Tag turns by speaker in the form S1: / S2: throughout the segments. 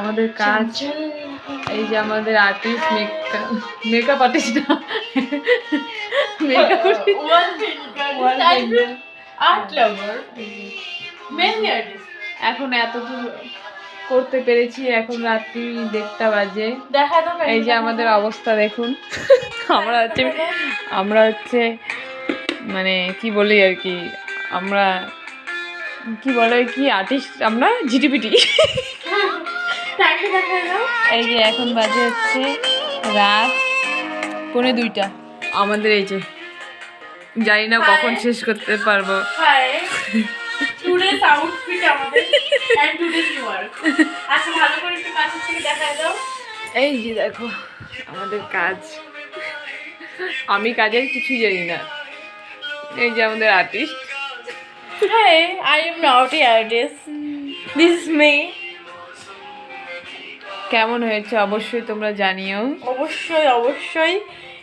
S1: আমাদের কাজ এই যে আমাদের আর্টিস্ট মেকআপ আর্টিস্ট না makeup
S2: art lover mehndi artist.
S1: এখন এতদূর করতে পেরেছি, এখন রাত্রি 1:30 বাজে।
S2: দেখা তো
S1: এই যে আমাদের অবস্থা দেখুন। আমরা হচ্ছে মানে কি বলি আর কি, আমরা কি বলে কি আর্টিস্ট, আমরা ঝিটিপিটি। এই যে এখন বাজে হচ্ছে রাত 1:45। আমাদের এই যে জানি না কখন শেষ করতে পারবো।
S2: টুডেস আউটফিট আমাদের এন্ড টুডেস ওয়ার্ক। আচ্ছা ভালো করে একটু কাছে থেকে দেখায় দাও।
S1: এই যে দেখো আমাদের কাজ, আমি কাজের কিছুই জানি না। এই যে আমাদের artist.
S2: Hi, I am not an artist. This is me.
S1: কেমন হয়েছে অবশ্যই তোমরা জানিও।
S2: অবশ্যই অবশ্যই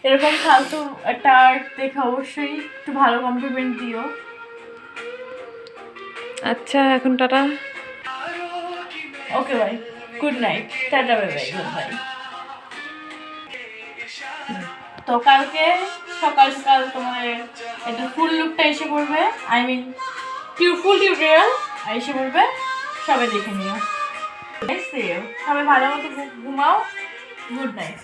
S2: এরকম ফালতু একটা আর্ট দেখে অবশ্যই একটু ভালো কমপ্লিমেন্ট দিও।
S1: আচ্ছা এখন টাটা।
S2: ওকে ভাই, good night, tata bye bye, good bye. তো কালকে সকাল সকাল তোমার একটা ফুল লুকটা এসে পড়বে, আই মিন ফুল টিউটোরিয়াল এসে পড়বে, সবাই দেখে নিও। সবাই ভালো মতো ঘুমাও, গুড নাইট।